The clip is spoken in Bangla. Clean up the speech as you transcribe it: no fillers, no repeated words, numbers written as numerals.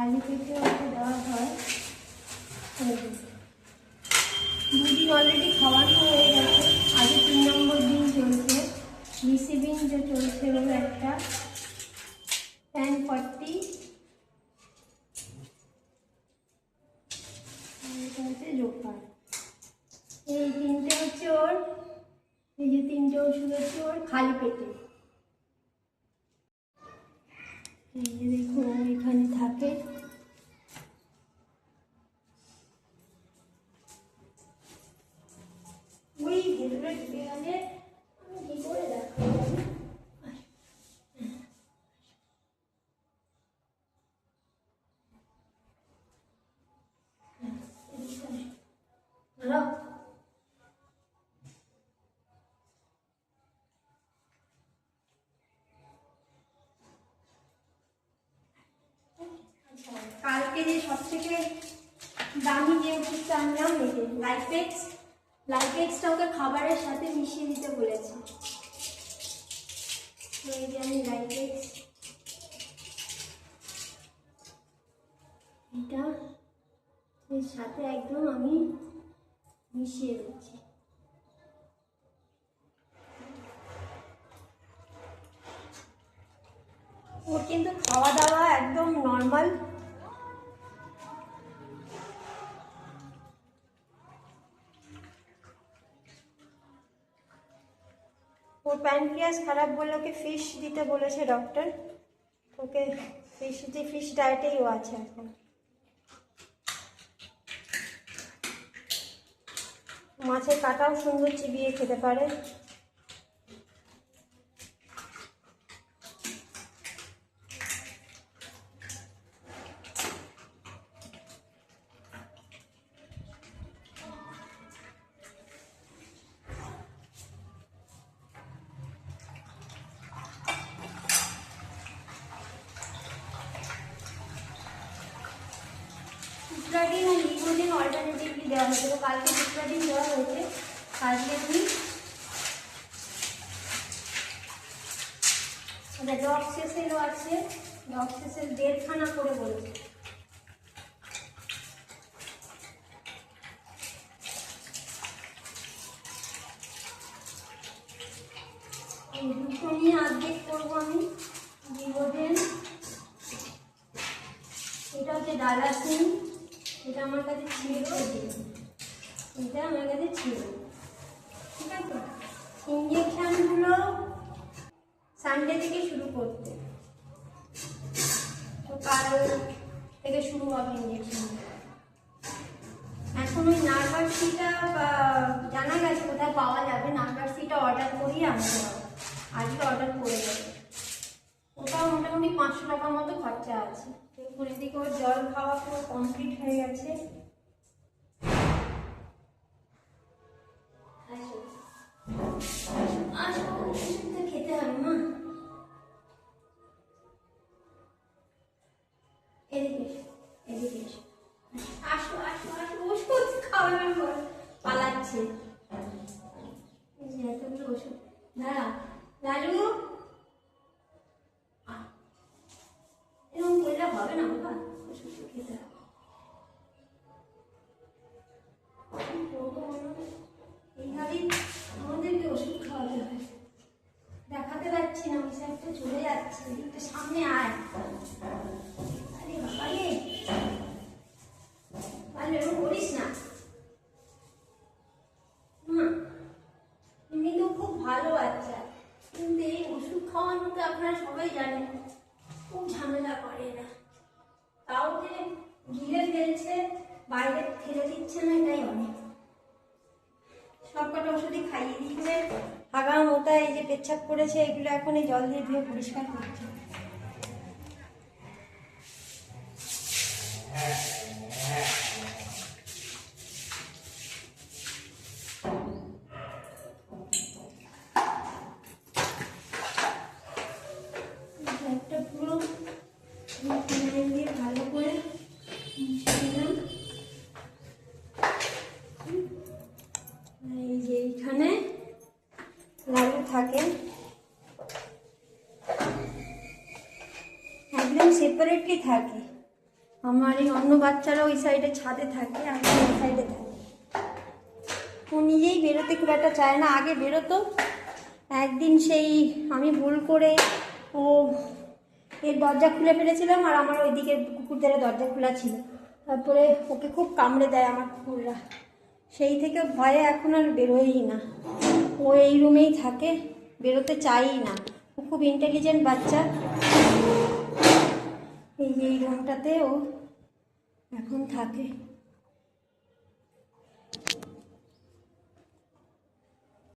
খালি পেটে ওকে দেওয়া হয়। দুদিন অলরেডি খাওয়ানো হয়ে গেছে, আগে 3 নম্বর দিন চলছে। রিসিভিং যে চলছে হলো একটা 1040, এটা হচ্ছে জোকার। এই 3টে হচ্ছে ওর, এই যে 3টে ওষুধ হচ্ছে ওর খালি পেটে। এই যে দেখুন এখানে থাকে। ওই ভেতরে ঢুকে গেলে আমি কি করে দেখাবো? কালকে যে সব থেকে দামি যে ওষুধটা আনলাম, এই যে লাইফেক্স। লাইফেক্সটা ওকে খাবারের সাথে মিশিয়ে দিতে বলেছে। তো এই যে আমি লাইফেক্স এটা এর সাথে একদম আমি মিশিয়ে দিচ্ছি। ওর কিন্তু খাওয়া দাওয়া একদম নর্মাল। ওর প্যানক্রিয়াস খারাপ বলে ওকে ফিশ দিতে বলেছে ডক্টর। ওকে ফিশ ডায়েটেই ও আছে এখন। মাছের কাঁটাও সুন্দর চিবিয়ে খেতে পারে। সিপ্রাডিন আর লিগোডিন অল্টারনেটিভলি দেওয়া হয়েছে। তো কালকে সিপ্রাডিন দেওয়া হয়েছে, আজকে কি ডক্সেসেলও আছে। ডক্সেসেল 1.5 খানা করে বলেছে। এই দুটো নিয়ে অর্ধেক করবো আমি। লিগোডেন, এটা হচ্ছে ডালাসিন, এটা আমার কাছে ছিল, এটা আমার কাছে ছিল, ঠিক আছে। ইঞ্জেকশনগুলো সানডে থেকে শুরু করতে, তো কাল থেকে শুরু হবে ইঞ্জেকশন। এখন ওই নার্ভাসিটা জানা গেছে কোথায় পাওয়া যাবে, নার্ভাসিটা অর্ডার করিয়ে আনতে হবে। আজকে অর্ডার করে দেবে। ওটাও মোটামুটি 500 টাকার মতো খরচা আছে। দেখুন এদিকে ওর জল খাওয়া পুরো কমপ্লিট হয়ে গেছে। খেতে হবে মা, এদিকে এদিকে আসো আসো আসো। ওষুধ খাওয়ানোর পর পালাচ্ছে। এতগুলো ওষুধ, দাঁড়া লালু, এরকম করলে হবে না বাবা, ওষুধ খেতে হবে। এইভাবেই আমাদেরকে ওষুধ খাওয়াতে হয়। দেখাতে পারছি না, ওই সাইডটা চলে যাচ্ছে, এদিকটা সামনে আয়। আরে বাবা রে, তাহলে এরকম করিস না। এমনি তো খুব ভালো বাচ্চা, কিন্তু এই ওষুধ খাওয়ানোতে আপনারা সবাই জানেন খুব ঝামেলা করে না। তাও যে গিলে ফেলছে, বাইরে ফেলে দিচ্ছে না, এটাই অনেক। সবকটা ওষুধই খাইয়ে দিচ্ছে। আগা মোটা এই যে পেচ্ছাপ করেছে, এগুলো এখন এই জল দিয়ে ধুয়ে পরিষ্কার করছে। একটা পুরো দিয়ে ভালো করে মিশিয়ে দিলাম। এই যে এইখানে লালু থাকে, একদম সেপারেটলি থাকে। আমার এই অন্য বাচ্চারা ওই সাইডে ছাদে থাকে, আমি ওই সাইডে থাকি। ও নিজেই বেরোতে খুব একটা চায় না, আগে বেরোতো। একদিন সেই আমি ভুল করে ও এর দরজা খুলে ফেলেছিলাম, আর আমার ওইদিকে কুকুরদের দরজা খোলা ছিল, তারপরে ওকে খুব কামড়ে দেয় আমার কুকুররা। সেই থেকে ভয়ে এখন আর বেরোয়ই না, ও এই রুমেই থাকে, বেরোতে চাইই না। ও খুব ইন্টেলিজেন্ট বাচ্চা। এই রুমটাতে ও এখন থাকে।